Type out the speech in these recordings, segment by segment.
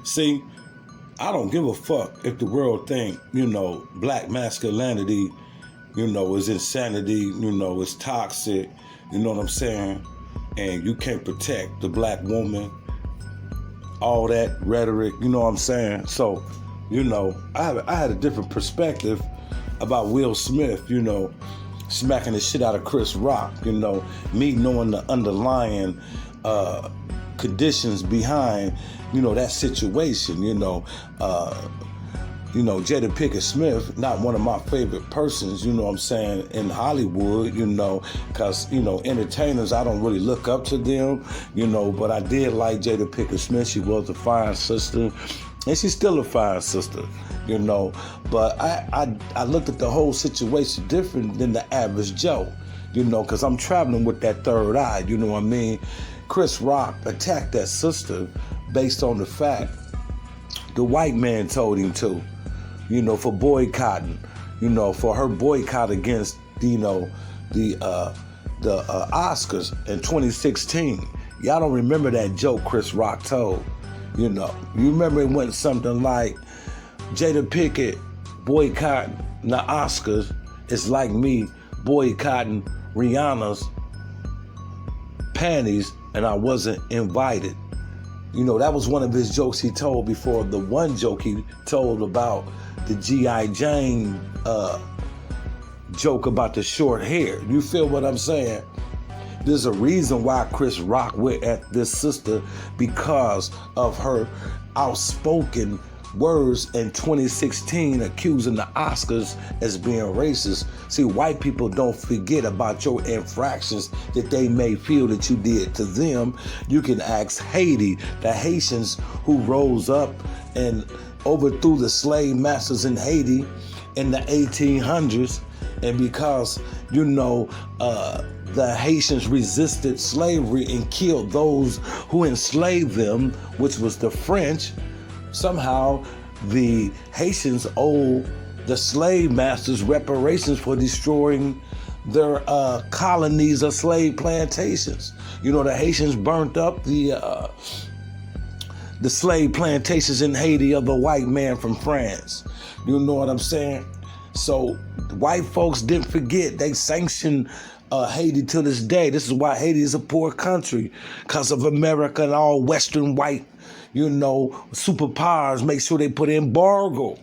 See, I don't give a fuck if the world think, black masculinity, is insanity, is toxic, you know what I'm saying? And you can't protect the black woman, all that rhetoric, you know what I'm saying? So, I had a different perspective about Will Smith, smacking the shit out of Chris Rock, me knowing the underlying conditions behind, that situation, Jada Pinkett Smith, not one of my favorite persons, in Hollywood, because, entertainers, I don't really look up to them, but I did like Jada Pinkett Smith. She was a fine sister, and she's still a fine sister, but I looked at the whole situation different than the average Joe, because I'm traveling with that third eye, you know what I mean? Chris Rock attacked that sister based on the fact the white man told him to, for boycotting, for her boycott against, the Oscars in 2016. Y'all don't remember that joke Chris Rock told, You remember it went something like, Jada Pinkett boycotting the Oscars is like me boycotting Rihanna's panties and I wasn't invited. That was one of his jokes he told before the one joke he told about the G.I. Jane joke about the short hair. You feel what I'm saying? There's a reason why Chris Rock went at this sister, because of her outspoken words in 2016 accusing the Oscars as being racist. See, white people don't forget about your infractions that they may feel that you did to them. You can ask Haiti, the Haitians who rose up and overthrew the slave masters in Haiti in the 1800s, and because, the Haitians resisted slavery and killed those who enslaved them, which was the French. Somehow, the Haitians owe the slave masters reparations for destroying their colonies of slave plantations. The Haitians burnt up the slave plantations in Haiti of the white man from France. You know what I'm saying? So white folks didn't forget. They sanctioned Haiti to this day. This is why Haiti is a poor country, because of America and all Western white, superpowers make sure they put embargo.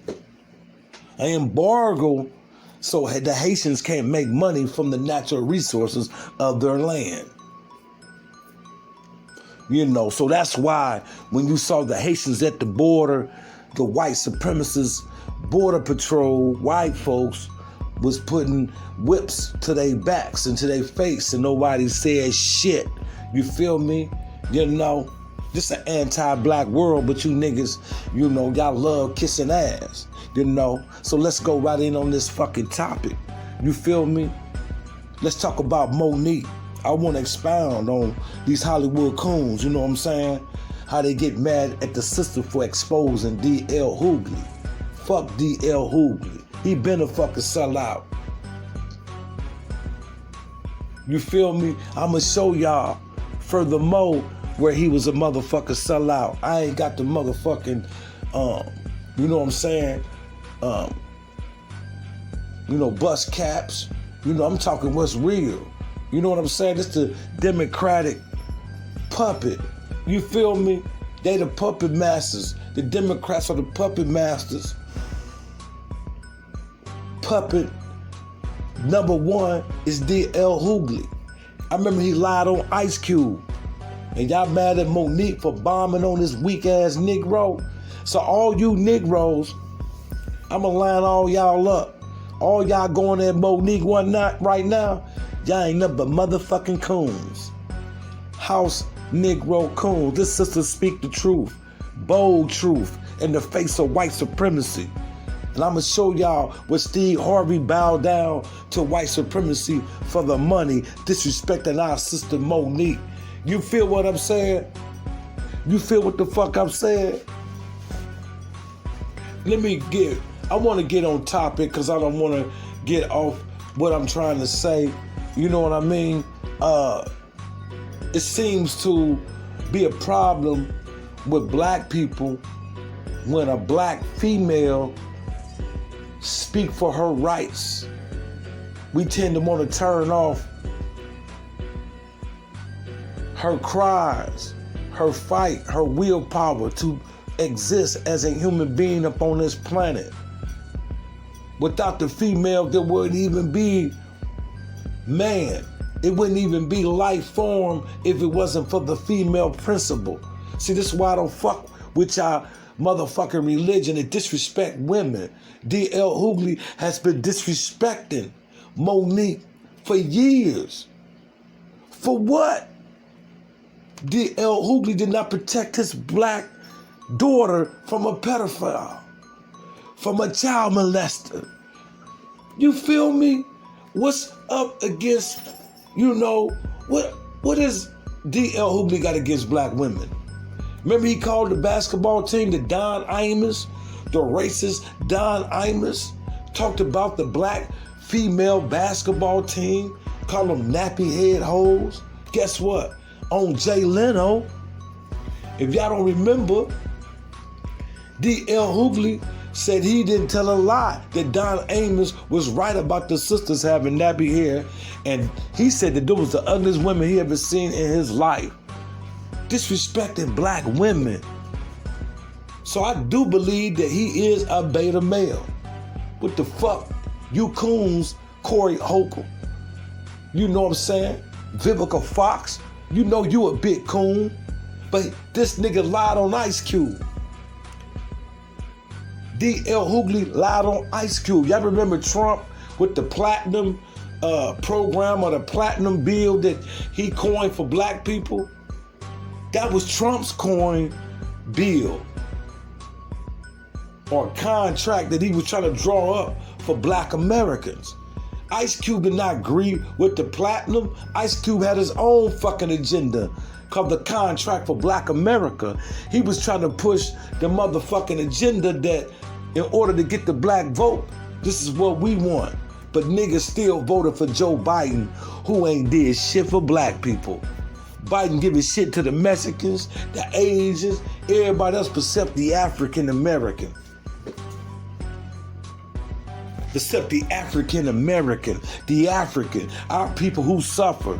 An embargo so the Haitians can't make money from the natural resources of their land. So that's why when you saw the Haitians at the border, the white supremacists, border patrol, white folks was putting whips to their backs and to their face and nobody said shit. You feel me? This an anti-black world, but you niggas, y'all love kissing ass, So let's go right in on this fucking topic. You feel me? Let's talk about Monique. I want to expound on these Hollywood coons, you know what I'm saying? How they get mad at the sister for exposing D.L. Hughley. Fuck D.L. Hughley. He been a fucking sellout. You feel me? I'ma show y'all furthermore where he was a motherfucking sellout. I ain't got the motherfucking, you know what I'm saying? Bust caps. I'm talking what's real. You know what I'm saying? It's the Democratic puppet. You feel me? They the puppet masters. The Democrats are the puppet masters. Puppet number one is D.L. Hughley. I remember he lied on Ice Cube. And y'all mad at Monique for bombing on this weak ass Negro. So all you Negroes, I'ma line all y'all up. All y'all going at Monique one night right now, y'all ain't nothing but motherfucking coons. House Negro coons. This sister speak the truth. Bold truth in the face of white supremacy. And I'm going to show y'all where Steve Harvey bowed down to white supremacy for the money, disrespecting our sister Monique. You feel what I'm saying? You feel what the fuck I'm saying? I want to get on topic because I don't want to get off what I'm trying to say. You know what I mean? It seems to be a problem with black people when a black female speak for her rights, we tend to want to turn off her cries, her fight, her willpower to exist as a human being upon this planet. Without the female, there wouldn't even be man. It wouldn't even be life form if it wasn't for the female principle. See, this is why I don't fuck with y'all motherfucking religion and disrespect women. D.L. Hughley has been disrespecting Monique for years. For what? D.L. Hughley did not protect his black daughter from a pedophile, from a child molester. You feel me? What's up against, what is D.L. Hughley got against black women? Remember he called the basketball team the Don Imus, the racist Don Imus, talked about the black female basketball team, called them nappy head hoes. Guess what? On Jay Leno, if y'all don't remember, D.L. Hughley said he didn't tell a lie, that Don Imus was right about the sisters having nappy hair, and he said that there was the ugliest women he ever seen in his life. Disrespecting black women. So I do believe that he is a beta male. What the fuck? You coons, Corey Holcomb. You know what I'm saying? Vivica Fox. You know you a big coon. But this nigga lied on Ice Cube. D.L. Hughley lied on Ice Cube. Y'all remember Trump with the platinum program or the platinum bill that he coined for black people? That was Trump's coin bill or contract that he was trying to draw up for black Americans. Ice Cube did not agree with the platinum. Ice Cube had his own fucking agenda called the contract for black America. He was trying to push the motherfucking agenda that in order to get the black vote, this is what we want. But niggas still voted for Joe Biden, who ain't did shit for black people. Biden giving shit to the Mexicans, the Asians, everybody else except the African American. Except the African American, the African, our people who suffer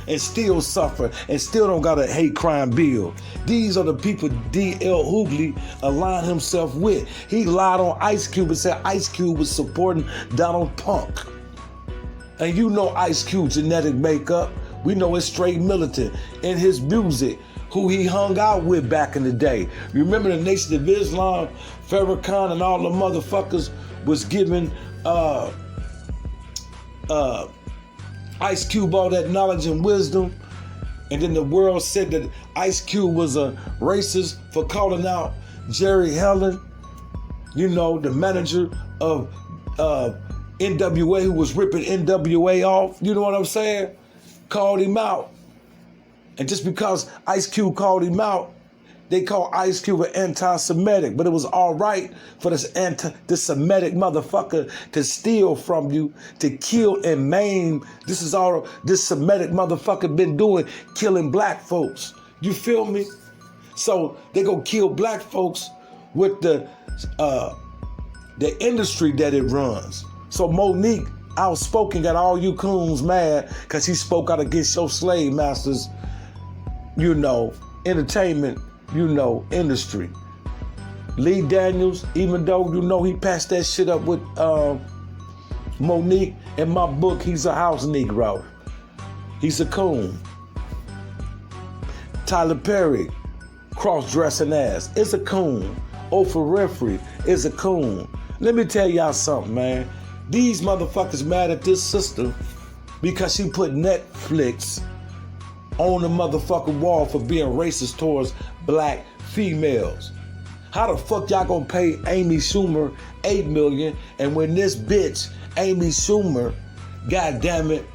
and still don't got a hate crime bill. These are the people D.L. Hughley aligned himself with. He lied on Ice Cube and said Ice Cube was supporting Donald Punk. And you know Ice Cube's genetic makeup. We know it's straight militant. In his music, who he hung out with back in the day. Remember the Nation of Islam, Farrakhan and all the motherfuckers was giving Ice Cube all that knowledge and wisdom. And then the world said that Ice Cube was a racist for calling out Jerry Helen, the manager of NWA, who was ripping NWA off. You know what I'm saying? Called him out. And just because Ice Cube called him out, they call Ice Cube an anti-Semitic, but it was all right for this Semitic motherfucker to steal from you, to kill and maim. This is all this Semitic motherfucker been doing, killing black folks. You feel me? So they go kill black folks with the industry that it runs. So Monique, outspoken, got all you coons mad because he spoke out against your slave masters, entertainment, industry. Lee Daniels, even though, he passed that shit up with Monique, in my book, he's a house Negro. He's a coon. Tyler Perry, cross-dressing ass, is a coon. Oprah Winfrey is a coon. Let me tell y'all something, man. These motherfuckers mad at this sister because she put Netflix on the motherfucking wall for being racist towards black females. How the fuck y'all gonna pay Amy Schumer $8 million, and when this bitch, Amy Schumer, goddamn it,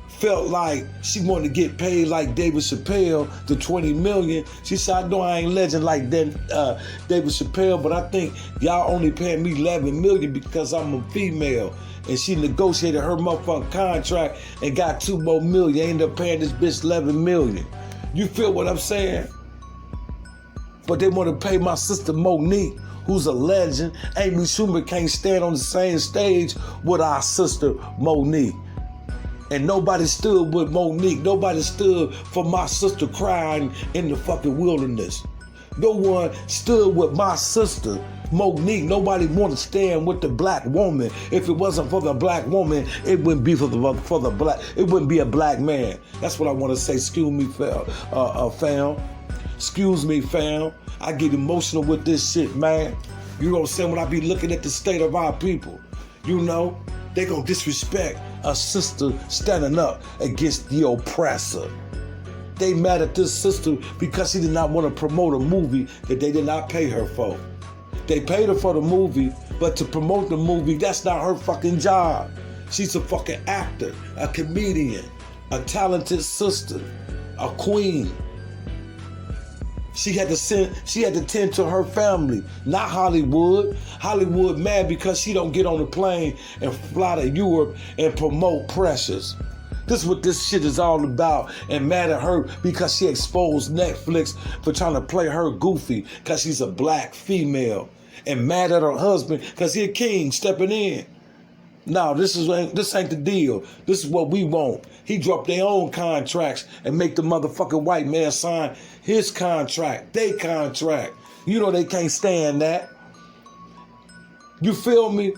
felt like she wanted to get paid like David Chappelle to $20 million, she said, I know I ain't legend like David Chappelle, but I think y'all only paying me $11 million because I'm a female. And she negotiated her motherfucking contract and got $2 more million. Ended up paying this bitch $11 million. You feel what I'm saying? But they want to pay my sister Monique, who's a legend. Amy Schumer can't stand on the same stage with our sister Monique. And nobody stood with Monique. Nobody stood for my sister crying in the fucking wilderness. No one stood with my sister Monique. Nobody wanted to stand with the black woman. If it wasn't for the black woman, it wouldn't be for the black. It wouldn't be a black man. That's what I want to say. Excuse me, fam. Excuse me, fam. I get emotional with this shit, man. You know what I'm saying? When I be looking at the state of our people, you know, they gonna disrespect a sister standing up against the oppressor. They mad at this sister because she did not want to promote a movie that they did not pay her for. They paid her for the movie, but to promote the movie, that's not her fucking job. She's a fucking actor, a comedian, a talented sister, a queen. She had to tend to her family, not Hollywood. Hollywood mad because she don't get on the plane and fly to Europe and promote Precious. This is what this shit is all about, and mad at her because she exposed Netflix for trying to play her goofy because she's a black female, and mad at her husband because he a king stepping in. No, this ain't the deal. This is what we want. He dropped their own contracts and make the motherfucking white man sign his contract, they contract. You know they can't stand that. You feel me?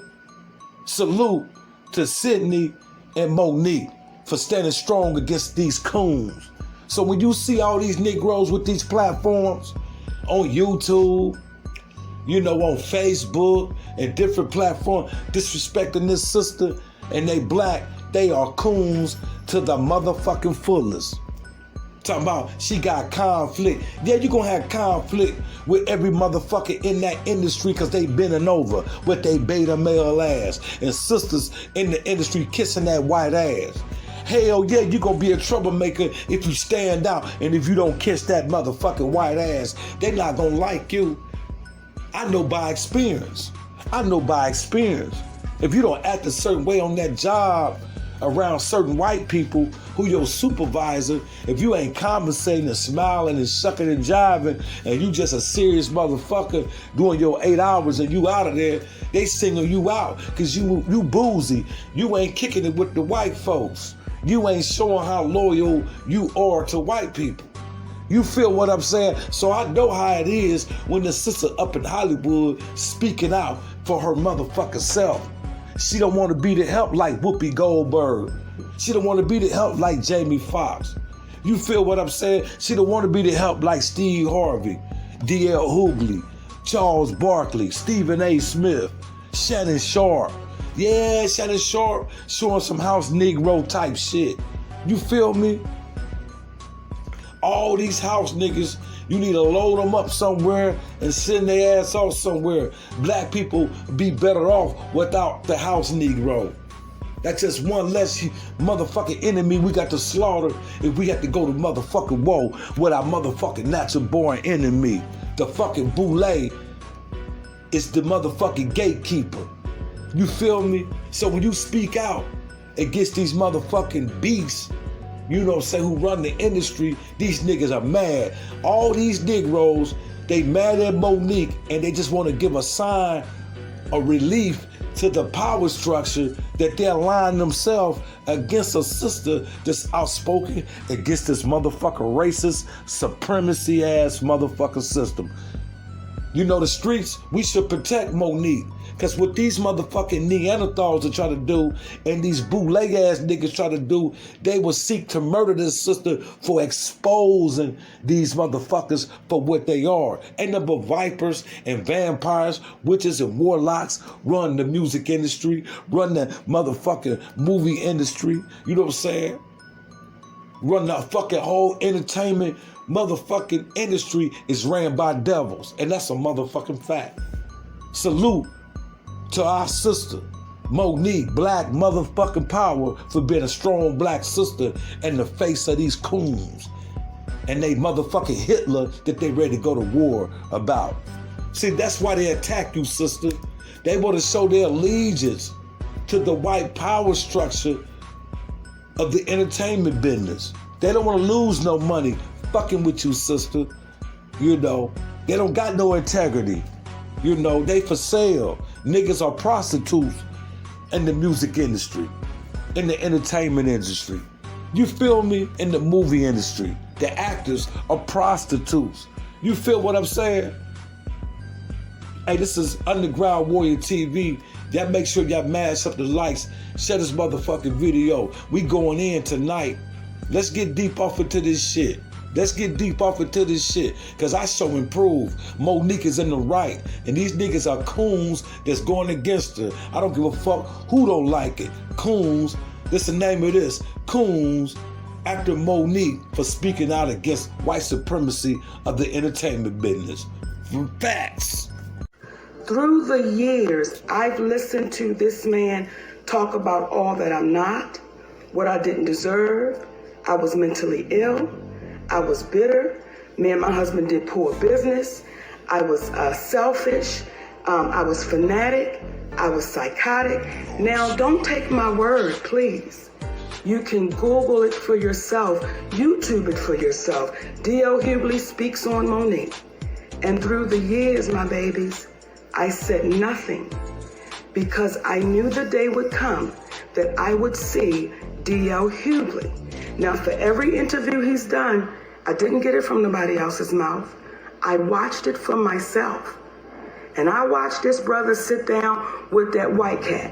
Salute to Sydney and Monique for standing strong against these coons. So when you see all these Negroes with these platforms on YouTube, you know, on Facebook and different platforms, disrespecting this sister and they black, they are coons to the motherfucking fullest. Talking about she got conflict. Yeah, you gonna have conflict with every motherfucker in that industry because they bending over with they beta male ass and sisters in the industry kissing that white ass. Hell yeah, you gonna be a troublemaker if you stand out, and if you don't kiss that motherfucking white ass, they not gonna like you. I know by experience. If you don't act a certain way on that job around certain white people who your supervisor, if you ain't compensating and smiling and shucking and jiving, and you just a serious motherfucker doing your 8 hours and you out of there, they single you out because you boozy. You ain't kicking it with the white folks. You ain't showing how loyal you are to white people. You feel what I'm saying? So I know how it is when the sister up in Hollywood speaking out for her motherfucking self. She don't want to be the help like Whoopi Goldberg. She don't want to be the help like Jamie Foxx. You feel what I'm saying? She don't want to be the help like Steve Harvey, D.L. Hughley, Charles Barkley, Stephen A. Smith, Shannon Sharp. Yeah, Shannon Sharp showing some house Negro type shit. You feel me? All these house niggas, you need to load them up somewhere and send their ass off somewhere. Black people be better off without the house Negro. That's just one less motherfucking enemy we got to slaughter if we have to go to motherfucking war with our motherfucking natural born enemy. The fucking boule is the motherfucking gatekeeper. You feel me? So when you speak out against these motherfucking beasts, you know what I'm saying, who run the industry, these niggas are mad. All these Negroes, they mad at Monique and they just want to give a sign of relief to the power structure that they align themselves against a sister that's outspoken against this motherfucker racist, supremacy ass motherfucker system. You know, the streets, we should protect Monique. Because what these motherfucking Neanderthals are trying to do and these bootleg ass niggas try to do, they will seek to murder this sister for exposing these motherfuckers for what they are. Ain't nothing but vipers and vampires, witches and warlocks run the music industry, run the motherfucking movie industry. You know what I'm saying? Run the fucking whole entertainment motherfucking industry is ran by devils. And that's a motherfucking fact. Salute to our sister, Monique, black motherfucking power, for being a strong black sister in the face of these coons and they motherfucking Hitler that they ready to go to war about. See, that's why they attack you, sister. They want to show their allegiance to the white power structure of the entertainment business. They don't want to lose no money fucking with you, sister. You know, They don't got no integrity. You know, they for sale. Niggas are prostitutes in the music industry, in the entertainment industry. You feel me? In the movie industry. The actors are prostitutes. You feel what I'm saying? Hey, this is Underground Warrior TV. Y'all make sure y'all mash up the likes. Share this motherfucking video. We going in tonight. Let's get deep off into this shit. Let's get deep off into this shit. Cause I so improve. Monique is in the right. And these niggas are coons that's going against her. I don't give a fuck who don't like it. Coons. This the name of this. Coons after Monique for speaking out against white supremacy of the entertainment business. Facts. Through the years, I've listened to this man talk about all that I'm not, what I didn't deserve. I was mentally ill. I was bitter. Me and my husband did poor business. I was selfish. I was fanatic. I was psychotic. Now, don't take my word, please. You can Google it for yourself. YouTube it for yourself. D.L. Hughley speaks on Monique. And through the years, my babies, I said nothing because I knew the day would come that I would see D.L. Hughley. Now, for every interview he's done, I didn't get it from nobody else's mouth. I watched it for myself. And I watched this brother sit down with that white cat,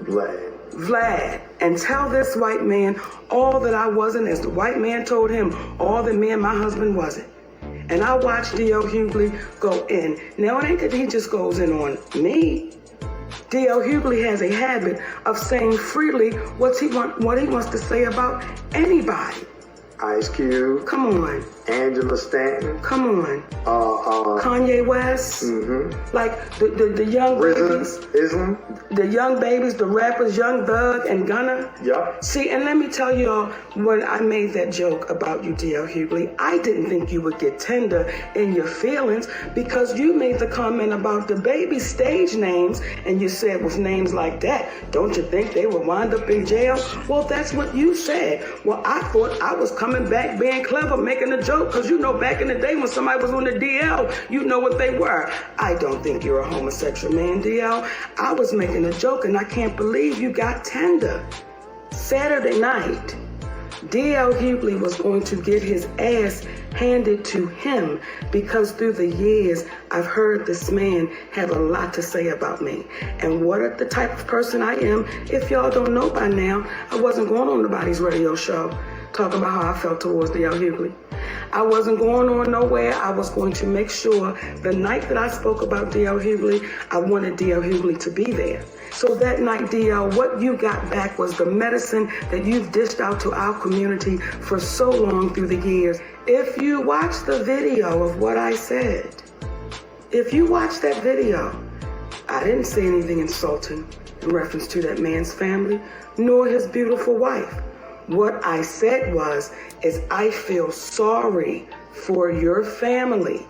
Vlad, and tell this white man all that I wasn't, as the white man told him all that me and my husband wasn't. And I watched D.L. Hughley go in. Now, it ain't that he just goes in on me. D.L. Hughley has a habit of saying freely what he wants to say about anybody. Ice Cube. Come on. Angela Stanton. Come on. Kanye West. Like the young babies. Islam. The young babies, the rappers, Young Thug and Gunna. Yup. See, and let me tell y'all, when I made that joke about you, D.L. Hughley, I didn't think you would get tender in your feelings because you made the comment about the baby stage names and you said with names like that, don't you think they would wind up in jail? Well, that's what you said. Well, I thought I was coming back being clever, making a joke, because you know back in the day when somebody was on the DL, you know what they were. I don't think you're a homosexual man, DL. I was making a joke and I can't believe you got tender. Saturday night, D.L. Hughley was going to get his ass handed to him because through the years, I've heard this man have a lot to say about me. And what the type of person I am, if y'all don't know by now, I wasn't going on nobody's radio show talking about how I felt towards D.L. Hughley. I wasn't going on nowhere. I was going to make sure the night that I spoke about D.L. Hughley, I wanted D.L. Hughley to be there. So that night, D.L., what you got back was the medicine that you've dished out to our community for so long through the years. If you watch the video of what I said, if you watch that video, I didn't say anything insulting in reference to that man's family, nor his beautiful wife. What I said is I feel sorry for your family.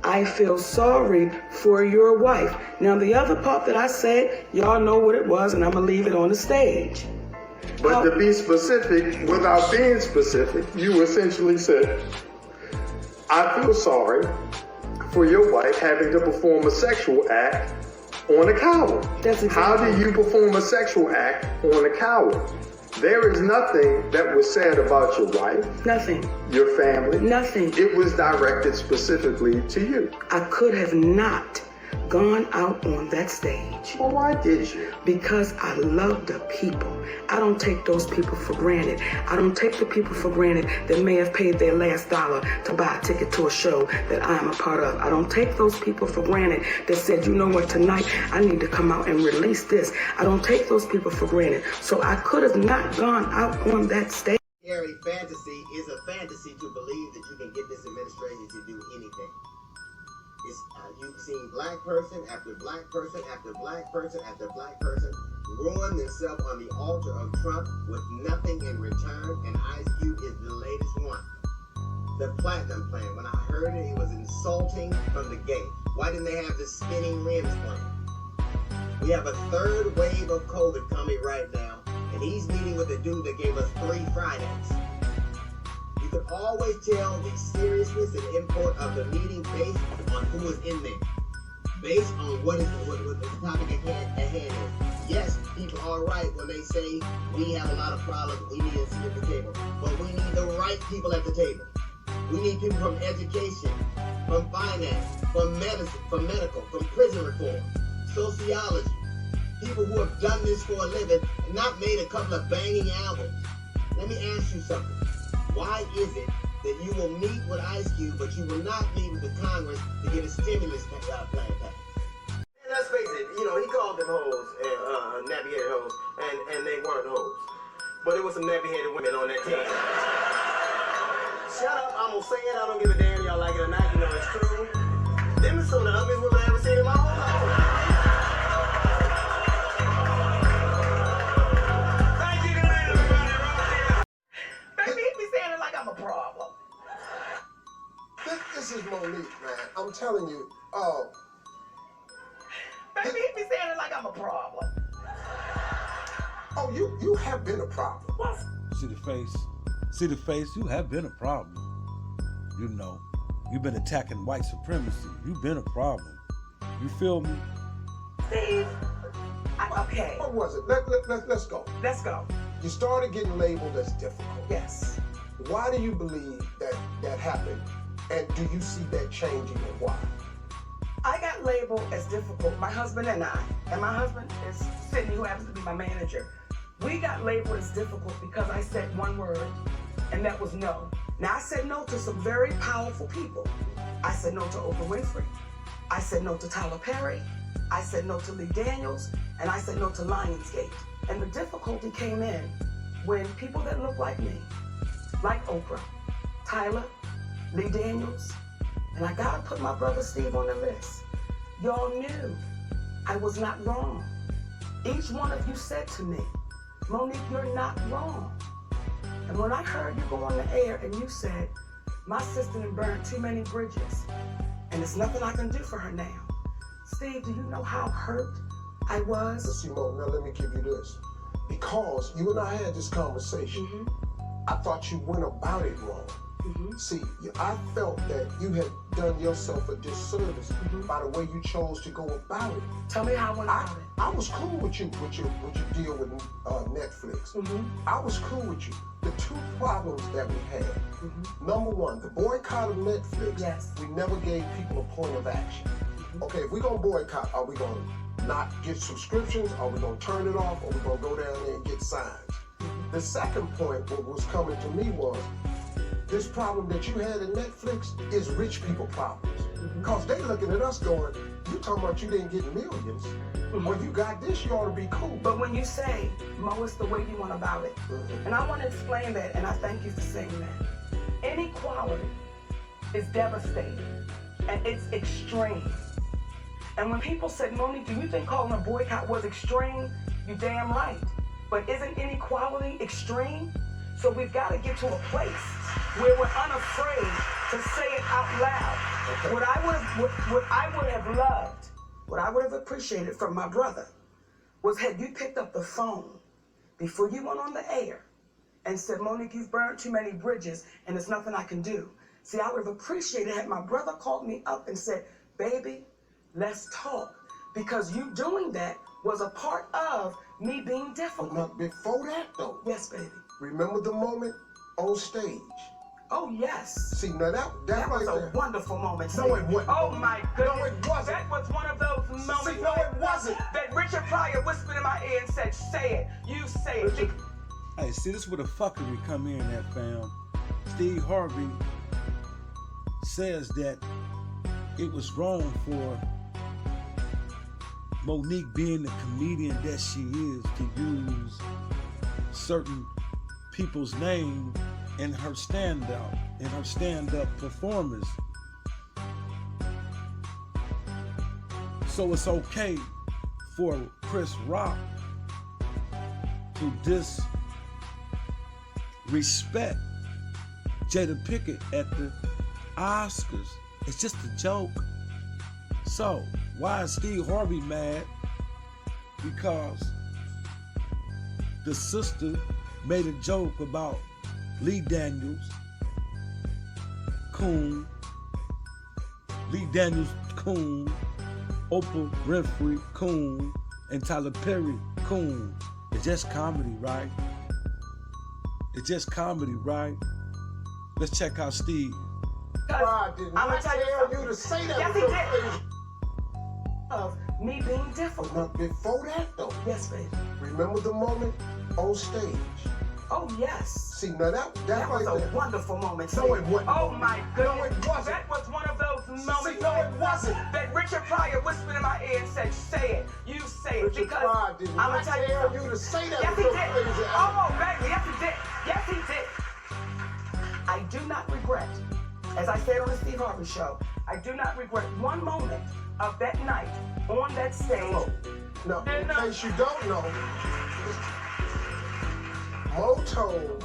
I feel sorry for your wife. Now, the other part that I said, y'all know what it was, and I'm going to leave it on the stage. But to be specific, without being specific, you essentially said, I feel sorry for your wife having to perform a sexual act on a coward. That's exactly. How do you perform a sexual act on a coward? There is nothing that was said about your wife. Nothing. Your family. Nothing. It was directed specifically to you. I could have not gone out on that stage. Well, why did you? Because I love the people. I don't take those people for granted. I don't take the people for granted that may have paid their last dollar to buy a ticket to a show that I am a part of. I don't take those people for granted that said, you know what, tonight I need to come out and release this. I don't take those people for granted. So I could have not gone out on that stage. Scary fantasy is a fantasy to believe that you can get this administration to do anything. You've seen black person after black person after black person after black person ruin themselves on the altar of Trump with nothing in return, and Ice Cube is the latest one. The Platinum Plan, when I heard it, it was insulting from the gate. Why didn't they have the spinning rims plan? We have a third wave of COVID coming right now, and he's meeting with a dude that gave us 3 Fridays. You can always tell the seriousness and import of the meeting based on who is in there. Based on what the topic at hand is. Yes, people are right when they say we have a lot of problems, we need a seat at the table. But we need the right people at the table. We need people from education, from finance, from medicine, from medical, from prison reform, sociology. People who have done this for a living and not made a couple of banging albums. Let me ask you something. Why is it that you will meet with Ice Cube, but you will not meet with the Congress to get a stimulus plan package? And let's face it, you know, he called them hoes, nappy-headed hoes, and they weren't hoes. But there was some nappy-headed women on that team. Shut up, I'm gonna say it, I don't give a damn, y'all like it or not, you know it's true. Them is some of the ugliest women I've ever seen in my whole life. Thank you, everybody, right here. Baby, he be saying it like I'm a problem. This is Monique, man. I'm telling you, Baby, he be saying it like I'm a problem. oh, you have been a problem. What? See the face? See the face? You have been a problem. You know, you've been attacking white supremacy. You've been a problem. You feel me? Steve, okay, What was it? Let's go. let's go. You started getting labeled as difficult. Yes. Why do you believe that happened? And do you see that changing and why? I got labeled as difficult, my husband and I, and my husband is Sydney, who happens to be my manager. We got labeled as difficult because I said one word, and that was no. Now, I said no to some very powerful people. I said no to Oprah Winfrey. I said no to Tyler Perry. I said no to Lee Daniels, and I said no to Lionsgate. And the difficulty came in when people that look like me, like Oprah, Tyler, Lee Daniels, and I gotta put my brother Steve on the list. Y'all knew I was not wrong. Each one of you said to me, Monique, you're not wrong. And when I heard you go on the air and you said, my sister done burned too many bridges, and there's nothing I can do for her now. Steve, do you know how hurt I But was? Simone, now let me give you this. Because you and I had this conversation, I thought you went about it wrong. See, I felt that you had done yourself a disservice by the way you chose to go about it. Tell me how I went about it. I was cool with you with your deal with Netflix. I was cool with you. The two problems that we had. Number one, the boycott of Netflix. Yes. We never gave people a point of action. Okay, if we're gonna boycott, are we gonna not get subscriptions? Are we gonna turn it off? Or are we gonna go down there and get signs? The second point, what was coming to me was, this problem that you had in Netflix is rich people problems. Because they looking at us going, you talking about you didn't get millions. When you got this, you ought to be cool. But when you say, Mo, it's the way you went about it. And I want to explain that, and I thank you for saying that. Inequality is devastating, and it's extreme. And when people said, Monique, do you think calling a boycott was extreme? You damn right. But isn't inequality extreme? So we've got to get to a place where we're unafraid to say it out loud. What I would have loved, what I would have appreciated from my brother was had you picked up the phone before you went on the air and said, Monique, you've burned too many bridges and there's nothing I can do. See, I would have appreciated had my brother called me up and said, baby, let's talk. Because you doing that was a part of me being difficult. But now, before that though, Yes, baby. remember the moment on stage? Oh, yes. See, now that That was right a there. wonderful moment. No, Steve. it wasn't. Oh my goodness. No, it wasn't. That was one of those moments. See, no, it wasn't. That Richard Pryor whispered in my ear and said, say it. You say it. Hey, see, this is where the fuckery come in at, fam. Steve Harvey says that it was wrong for Monique, being the comedian that she is, to use certain people's name in her stand-up performance. So it's okay for Chris Rock to disrespect Jada Pinkett at the Oscars. It's just a joke. So why is Steve Harvey mad? Because the sister made a joke about Lee Daniels coon, Lee Daniels coon, Oprah Winfrey coon, and Tyler Perry coon. It's just comedy, right? It's just comedy, right? Let's check out Steve. Pride did not tell you to say that. Yes, with he your did. face. Of me being difficult. But before that, though, Yes, baby. remember the moment on stage? Oh, yes. See, now that That was right a there. wonderful moment. No, Steve. it wasn't. Oh my goodness. No, it wasn't. That was one of those moments no, it wasn't. that Richard Pryor whispered in my ear and said, say it. You say it. Richard Because Pryor did I'm not gonna tell you tell something. you to say that. Yes, he with did. your face. Oh, baby. Yes, he did. Yes, he did. I do not regret, as I said on the Steve Harvey show, I do not regret one moment of that night on that stage. Now, in case you don't know, Mo told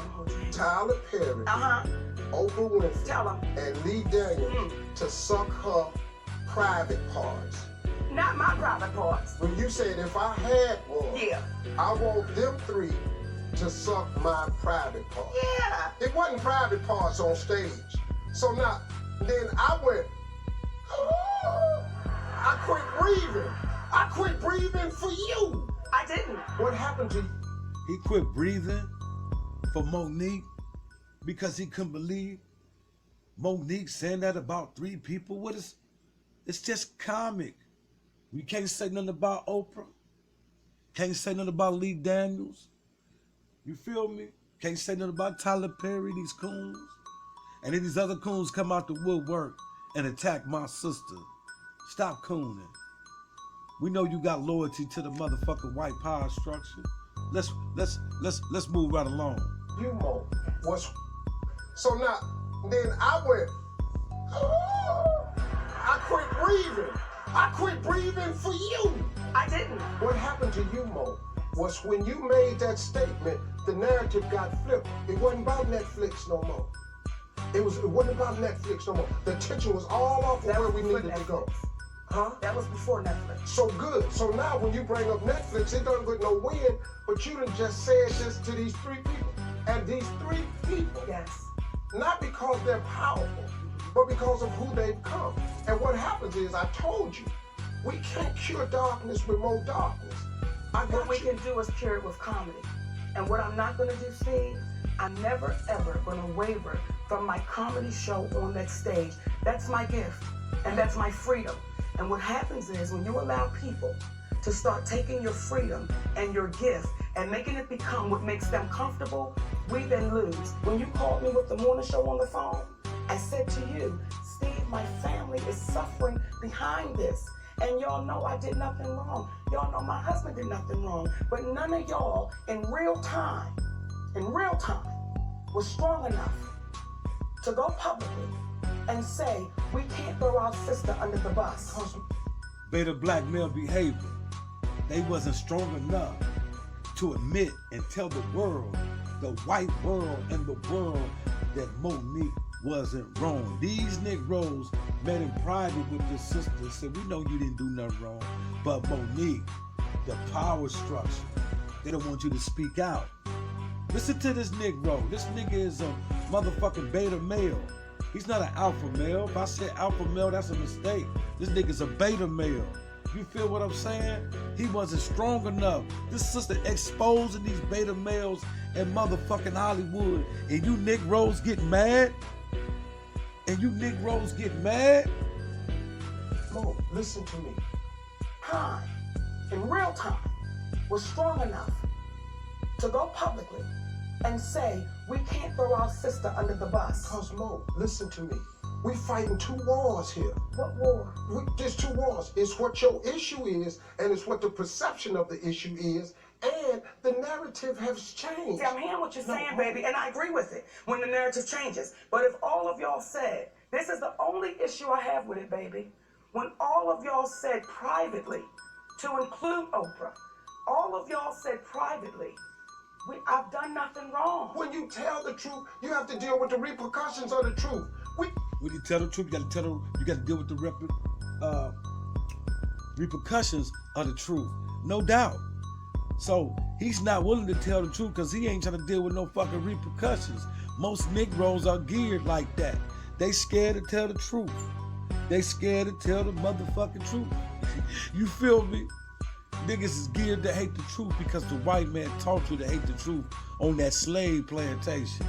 Tyler Perry, Uh-huh. Oprah Winfrey, Tell him. and Lee Daniels to suck her private parts. Not my private parts. When you said if I had one, Yeah. I want them three to suck my private parts. Yeah. It wasn't private parts on stage. So now, then I went, I quit breathing. I quit breathing for you. I didn't. What happened to you? He quit breathing for Monique because he couldn't believe Monique saying that about 3 people. What is? It's just comic. We can't say nothing about Oprah. Can't say nothing about Lee Daniels. You feel me? Can't say nothing about Tyler Perry, these coons. And then these other coons come out the woodwork and attack my sister. Stop cooning. We know you got loyalty to the motherfucking white power structure. Let's move right along. You Mo was. So now, then I went, I quit breathing. I quit breathing for you. I didn't. What happened to you, Mo, was when you made that statement, the narrative got flipped. It wasn't about Netflix no more. It wasn't about Netflix no more. The attention was all off of That where was we before needed to go. Netflix. Huh? That was before Netflix. So good. So now when you bring up Netflix, it doesn't get no win, but you done just said this to these 3 people. And these 3 people, Yes. not because they're powerful, but because of who they've come. And what happens is, I told you, we can't cure darkness with more darkness. I What got we you. can do is cure it with comedy. And what I'm not gonna do, Steve, I'm never ever gonna waver from my comedy show on that stage. That's my gift, and that's my freedom. And what happens is when you allow people to start taking your freedom and your gift and making it become what makes them comfortable, we then lose. When you called me with the morning show on the phone, I said to you, Steve, my family is suffering behind this. And y'all know I did nothing wrong. Y'all know my husband did nothing wrong. But none of y'all in real time, was strong enough to go publicly and say, we can't throw our sister under the bus. Beta black male behavior. They wasn't strong enough to admit and tell the world, the white world and the world, that Monique wasn't wrong. These Negroes met in private with their sister, said, we know you didn't do nothing wrong, but Monique, the power structure, they don't want you to speak out. Listen to this Negro. This nigga is a motherfucking beta male. He's not an alpha male. If I said alpha male, that's a mistake. This nigga's a beta male. You feel what I'm saying? He wasn't strong enough. This sister exposing these beta males in motherfucking Hollywood. And you Negroes get mad? Mo, listen to me. Time, in real time, was strong enough to go publicly and say, we can't throw our sister under the bus. Cause Mo, listen to me. We fighting 2 wars here. What war? There's 2 wars. It's what your issue is, and it's what the perception of the issue is, and the narrative has changed. See, I'm hearing what you're saying, baby, and I agree with it when the narrative changes. But if all of y'all said, this is the only issue I have with it, baby, when all of y'all said privately, to include Oprah, all of y'all said privately, I've done nothing wrong. When you tell the truth, you have to deal with the repercussions of the truth. When you tell the truth, you got to deal with the repercussions of the truth, no doubt. So he's not willing to tell the truth because he ain't trying to deal with no fucking repercussions. Most Negroes are geared like that. They scared to tell the truth. They scared to tell the motherfucking truth. You feel me? Niggas is geared to hate the truth because the white man taught you to hate the truth on that slave plantation.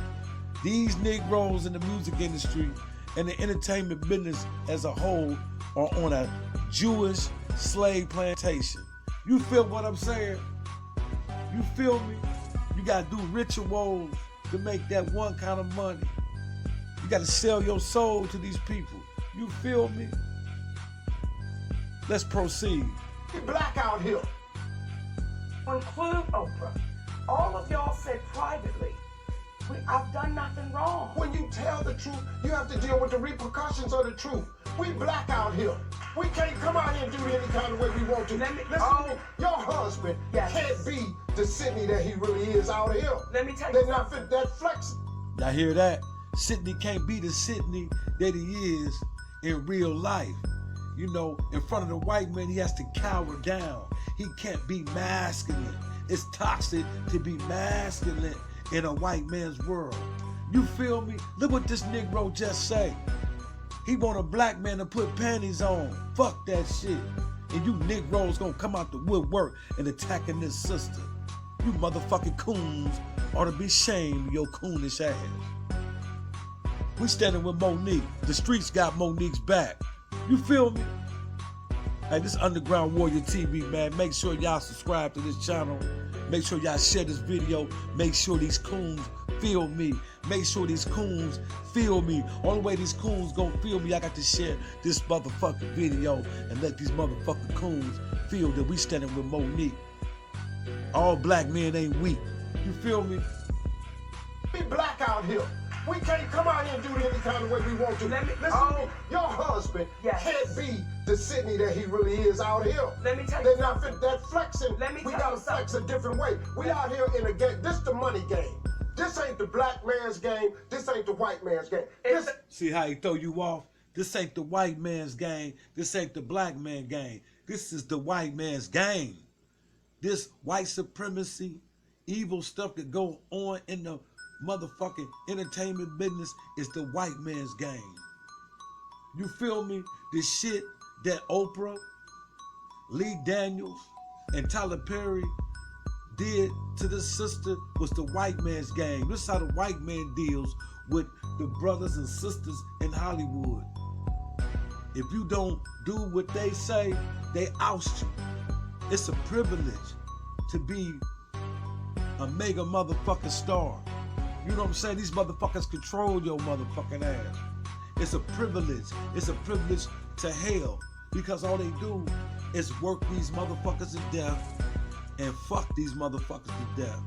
These Negroes in the music industry and the entertainment business as a whole are on a Jewish slave plantation. You feel what I'm saying? You feel me? You gotta do rituals to make that one kind of money. You gotta sell your soul to these people. You feel me? Let's proceed. We black out here. Include Oprah. All of y'all said privately, I've done nothing wrong. When you tell the truth, you have to deal with the repercussions of the truth. We black out here. We can't come out here and do it any kind of way we want to. Listen to me. Your husband can't be the Sydney that he really is out here. Let me tell you They're not fit that flex. Y'all hear that? Sydney can't be the Sydney that he is in real life. You know, in front of the white man, he has to cower down. He can't be masculine. It's toxic to be masculine in a white man's world. You feel me? Look what this Negro just say. He want a black man to put panties on. Fuck that shit. And you Negroes gonna come out the woodwork and attacking this sister. You motherfucking coons ought to be shamed of your coonish ass. We standing with Monique. The streets got Monique's back. You feel me? Hey, this Underground Warrior TV, man. Make sure y'all subscribe to this channel. Make sure y'all share this video. Make sure these coons feel me. Make sure these coons feel me. Only way these coons gonna feel me, I got to share this motherfucking video and let these motherfucking coons feel that we standing with Monique. All black men ain't weak. You feel me? We black out here. We can't come out here and do it any kind of way we want to. Listen to me. Your husband can't be the Sydney that he really is out here. Let me tell you. They're not fit that flexing. We gotta flex a different way. We out here in a game. This the money game. This ain't the black man's game. This ain't the white man's game. See how he throw you off? This ain't the white man's game. This ain't the black man's game. This is the white man's game. This white supremacy, evil stuff that go on in the motherfucking entertainment business is the white man's game. You feel me? The shit that Oprah, Lee Daniels, and Tyler Perry did to this sister was the white man's game. This is how the white man deals with the brothers and sisters in Hollywood. If you don't do what they say, they oust you. It's a privilege to be a mega motherfucking star. You know what I'm saying? These motherfuckers control your motherfucking ass. It's a privilege. It's a privilege to hell because all they do is work these motherfuckers to death and fuck these motherfuckers to death.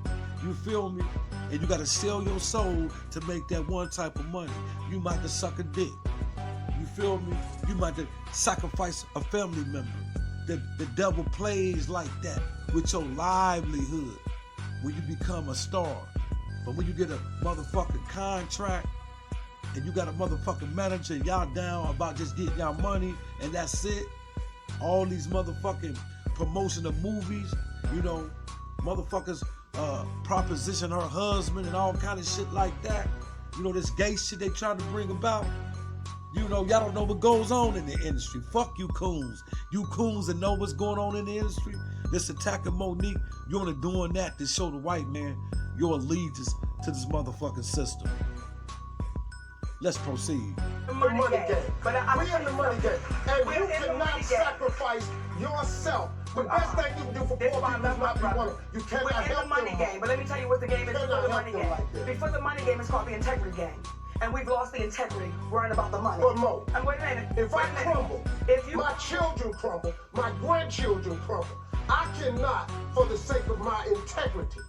You feel me? And you gotta sell your soul to make that one type of money. You might have suck a dick. You feel me? You might have sacrifice a family member. The devil plays like that with your livelihood when you become a star. But when you get a motherfucking contract and you got a motherfucking manager, y'all down about just getting y'all money and that's it. All these motherfucking promotion of movies, you know, motherfuckers proposition her husband and all kind of shit like that. You know, this gay shit they trying to bring about. You know, y'all don't know what goes on in the industry. Fuck you coons. You coons that know what's going on in the industry. This attacking Monique, you're only doing that to show the white man your allegiance to this motherfucking system. Let's proceed. The money game. We in the money game. And you cannot sacrifice yourself. The best thing you can do for poor people is not be one. You cannot help them. We're in the money game, but let me tell you what the game is before the money game. Before the money game is called the integrity game. And we've lost the integrity worrying about the money. But Mo, and wait a minute. If I crumble, my children crumble, my grandchildren crumble, I cannot, for the sake of my integrity,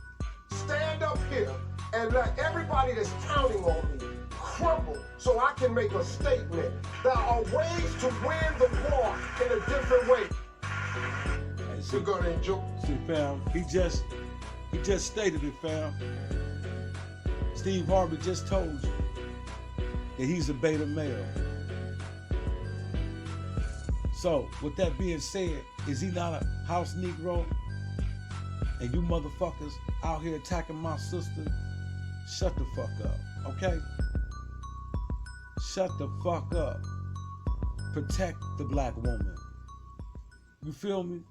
stand up here and let everybody that's counting on me crumble so I can make a statement. There are ways to win the war in a different way. Hey, We're gonna enjoy. See, fam, he just stated it, fam. Steve Harvey just told you that he's a beta male. So, with that being said, is he not a house Negro? And you motherfuckers out here attacking my sister? Shut the fuck up, okay? shut the fuck up. Protect the black woman. You feel me?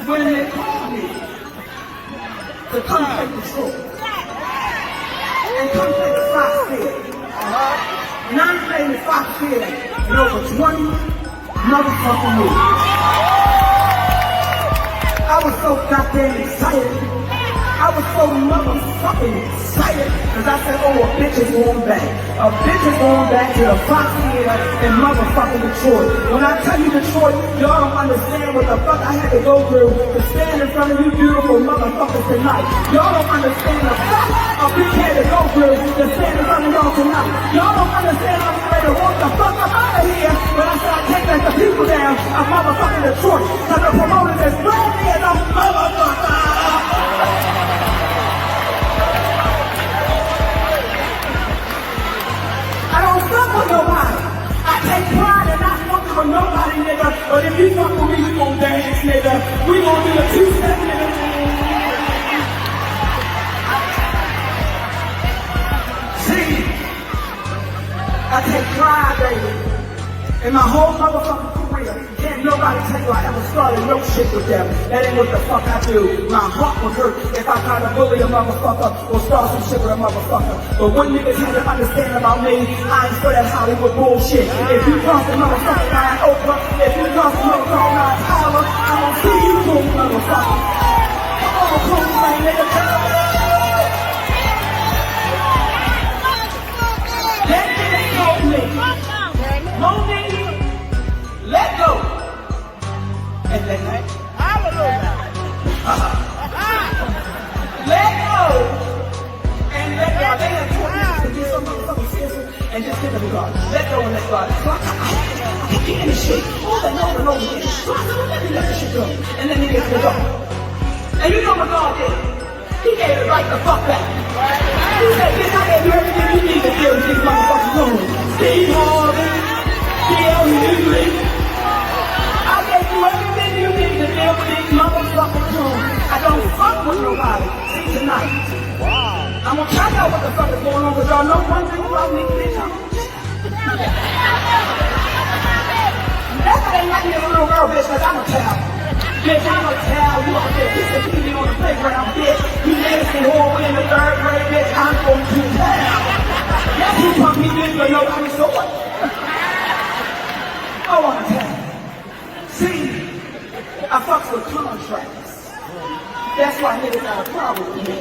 When they call me to come take the shore and come take the Fox Field. And I'm playing the Fox Field in over 20 motherfucking movies. I was so goddamn excited. I was so motherfucking excited because I said, oh, a bitch is going back. A bitch is going back to the Fox Theater in motherfucking Detroit. When I tell you Detroit, y'all don't understand what the fuck I had to go through to stand in front of you beautiful motherfuckers tonight. Y'all don't understand the fuck a bitch had to go through to stand in front of y'all tonight. Y'all don't understand I'm ready to walk the fuck up out of here when I said I can't let the people down of motherfucking Detroit. Because the promoters is ready as a motherfucker. I don't fuck with nobody. I take pride in not fucking with nobody, nigga. But if you fuck with me, we gon' dance, nigga. We gon' do a two-step, nigga. See, I take pride, baby, in my whole motherfucking career. Can't nobody tell you I ever started no shit with them. That ain't what the fuck I do. My heart would hurt if I tried to bully a motherfucker or start some shit with a motherfucker. But one niggas had to understand about me, I ain't for that Hollywood bullshit. If you cross the motherfucking line Oprah, if you cross the motherfucking line Tyler, I'm gonna see you cool motherfucker. Come on, cool man, nigga. That nigga told me, Monique, let go. And let go. Let go. And let go. They have told me to do some motherfucking serious and just give it a go. Let go and let go. I can't get any shit. Over and over and over again. So I said, well, let me let this shit go. And then he gets it go. And you know what God did? He gave it right the fuck back. He said, bitch, I gave you everything you need to deal with these motherfucking coons. Steve Harvey, D.L. Hughley. I gave you everything you need to deal with these motherfucking coons. I don't fuck with nobody. See, tonight. Wow. I'm gonna tell y'all what the fuck is going on, because y'all know one thing about me, bitch. That's why they like me as a little girl, bitch, because I'm a tell. Bitch, I'm a tell you out there kissing me on the playground, bitch. You nasty whore in the 3rd grade, bitch. I'm going to tell. Yes, you punk me, bitch, but nobody saw it. I wanna tell you. See, I fucks with contracts. That's why niggas got a problem with me.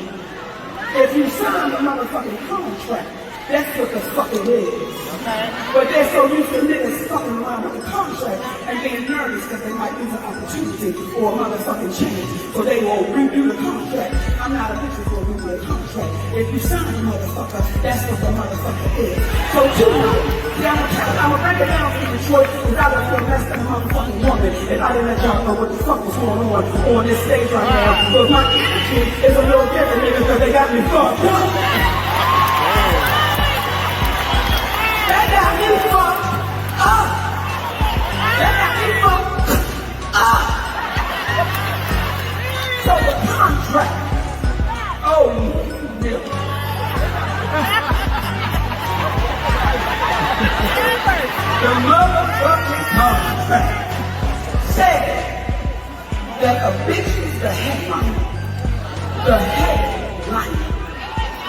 If you sign a motherfucking contract, that's what the fuck it is. Okay. But they're so used to niggas fucking around with the contract and being nervous because they might lose an opportunity or a motherfucking change. So they will redo the contract. I'm not a bitch who's gonna redo the contract. If you sign a motherfucker, that's what the motherfucker is. So tonight, I'm gonna break it down for Detroit because I would feel less than a motherfucking woman if I didn't let y'all know what the fuck was going on this stage right now. But my energy is a little different, nigga, because they got me fucked up. They got me fucked up. They got me fucked up. So the contract. Oh, yeah. The motherfucking contract said that a bitch is the headliner. The headliner.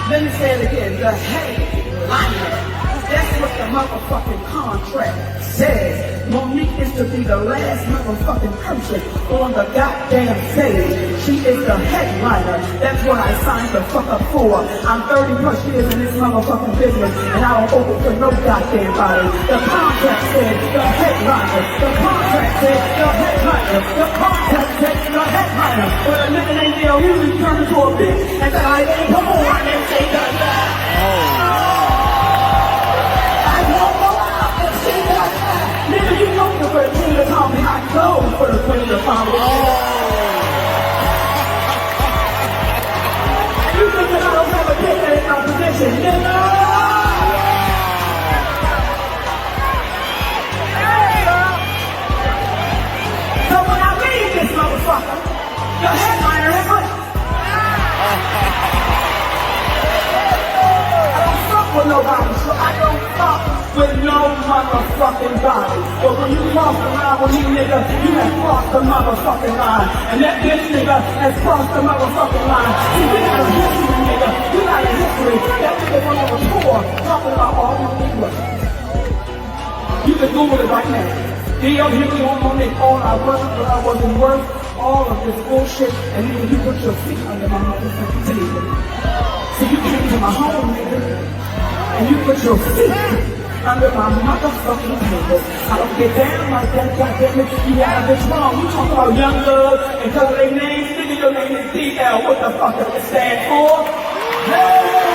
Let me say it again. The headliner. That's what the motherfucking contract says. Monique is to be the last motherfucking person on the goddamn stage. She is the headliner. That's what I signed the fuck up for. I'm 30 plus years in this motherfucking business and I don't open for no goddamn body. The contract said the headliner. The contract said the headliner. The contract said the headliner. But a nigga named D.L. Hughley turned into a bitch and said, I ain't come on and say that. Nigga, you know for the queen to call me, I go for the queen to call me. You think that I don't have a dick in my position, nigga? So when I leave this motherfucker, the headliner is left. motherfucking body. But when you cross the line with me, nigga, you have crossed the motherfucking line. And that bitch nigga has crossed the motherfucking line. See, we got a history, nigga. We got a history. That nigga went on a tour talking about all these niggas. You can Google it right now. D.L. Hughley on Monique, all I was, but I wasn't worth all of this bullshit. And nigga, you put your feet under my motherfucking table. So you came to my home, nigga, and you put your feet under my motherfucking table. I don't get down like that, goddammit. You got a bitch wrong. You talk about young love and cause of their names, nigga, your name is D.L. What the fuck does it stand for? Hey!